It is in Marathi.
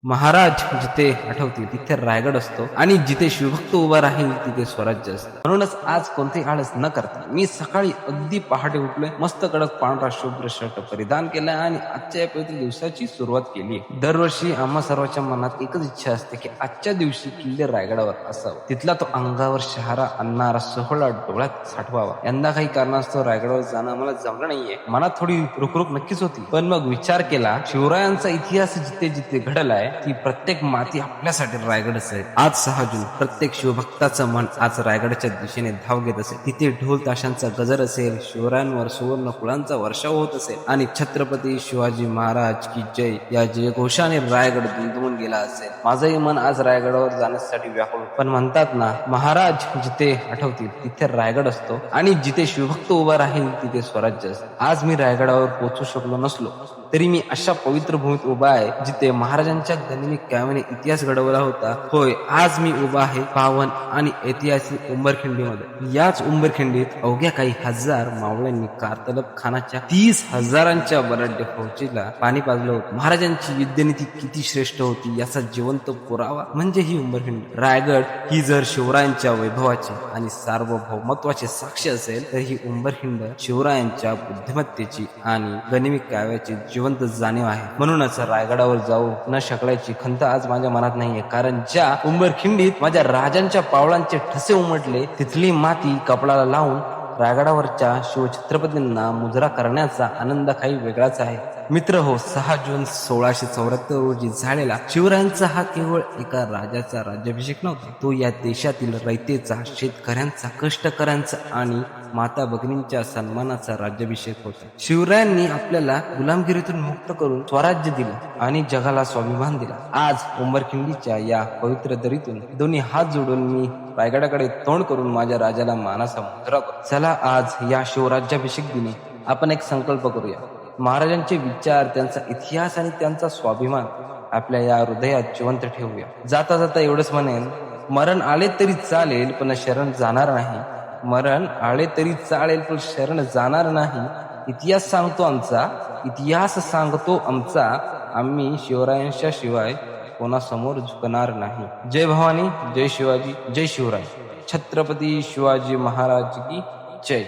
महाराज जिथे आठवतील तिथे रायगड असतो आणि जिथे शिवभक्त उभा राहील तिथे स्वराज्य असतं. म्हणूनच आज कोणतेही आळस न करता मी सकाळी अगदी पहाटे उठलोय, मस्त कडक पांढरा शुभ्र शर्ट परिधान केलाय आणि आजच्या या पवित्र दिवसाची सुरुवात केली. दरवर्षी आम्हा सर्वांच्या मनात एकच इच्छा असते की आजच्या दिवशी किल्ले रायगडावर असावं, तिथला तो अंगावर शहारा आणणारा सोहळा डोळ्यात साठवावा. यंदा काही कारणास्तव रायगडावर जाणं आम्हाला जमलं नाहीये. मनात थोडी रुकरुक नक्कीच होती, पण मग विचार केला शिवरायांचा इतिहास जिथे जिथे घडलाय ती प्रत्येक माती आपल्यासाठी रायगडच आहे. आज 6 जून प्रत्येक शिवभक्ताचं मन आज रायगडच्या दिशेने धाव घेत असेल. तिथे ढोल ताशांचा गजर असेल, शिवरायांवर सुवर्ण फुलांचा वर्षाव होत असेल आणि छत्रपती शिवाजी महाराज की जय या जयघोषाने रायगड दुमदुमून गेला असेल. माझंही मन आज रायगडावर जाण्यासाठी व्याकुळ. पण म्हणतात ना, महाराज जिथे आठवतील तिथे रायगड असतो आणि जिथे शिवभक्त उभा राहील तिथे स्वराज्य असतं. आज मी रायगडावर पोहोचू शकलो नसलो तरी मी अशा पवित्र भूमीत उभा आहे जिथे महाराजांच्या गनिमी काव्याने इतिहास घडवला होता. होय, आज मी उभा आहे पावन आणि ऐतिहासिक उंबरखिंडीमध्ये. याच उंबरखिंडीत अवघ्या काही हजार मावळ्यांनी कारतलब खानाच्या 30,000च्या बलाढ्य फौजीला पाणी पाजलं होतं. महाराजांची युद्धनीती किती श्रेष्ठ होती याचा जिवंत पुरावा म्हणजे ही उंबरखिंडी. रायगड ही जर शिवरायांच्या वैभवाची आणि सार्वभौमत्वाची साक्ष असेल तर ही उंबरखिंड शिवरायांच्या बुद्धिमत्तेची आणि गनिमी काव्याची जिवंत जाणीव आहे. म्हणूनच रायगडावर जाऊ न शकल्याची खंत आज माझ्या मनात नाहीये, कारण ज्या उंबरखिंडीत माझ्या राजांच्या पावलांचे ठसे उमटले तिथली माती कपडाला लावून रायगडावरच्या शिवछत्रपतींना मुजरा करण्याचा आनंद काही वेगळाच आहे. मित्र हो, 6 जून 1674 रोजी झालेला शिवरायांचा हा केवळ एका राजाचा राज्याभिषेक नव्हता. तो या देशातील रयतेचा, शेतकऱ्यांचा, कष्टकऱ्यांचा आणि माता भगिनींच्या सन्मानाचा राज्याभिषेक होता. शिवरायांनी आपल्याला गुलामगिरीतून मुक्त करून स्वराज्य दिलं आणि जगाला स्वाभिमान दिला. आज उंबरखिंडीच्या या पवित्र दरीतून दोन्ही हात जोडून मी रायगडाकडे तोंड करून माझ्या राजाला मानाचा मुजरा करतो. चला, आज या शिवराज्याभिषेक दिनी आपण एक संकल्प करूया. महाराजांचे विचार, त्यांचा इतिहास आणि त्यांचा स्वाभिमान आपल्या या हृदयात जिवंत ठेवूया. जाता जाता एवढंच म्हणेन, मरण आले तरी चालेल पण शरण जाणार नाही. मरण आले तरी चालेल पण शरण जाणार नाही. इतिहास सांगतो आमचा, इतिहास सांगतो आमचा, आम्ही शिवरायांच्या शिवाय कोणासमोर झुकणार नाही. जय भवानी, जय शिवाजी, जय शिवराय. छत्रपती शिवाजी महाराज की जय.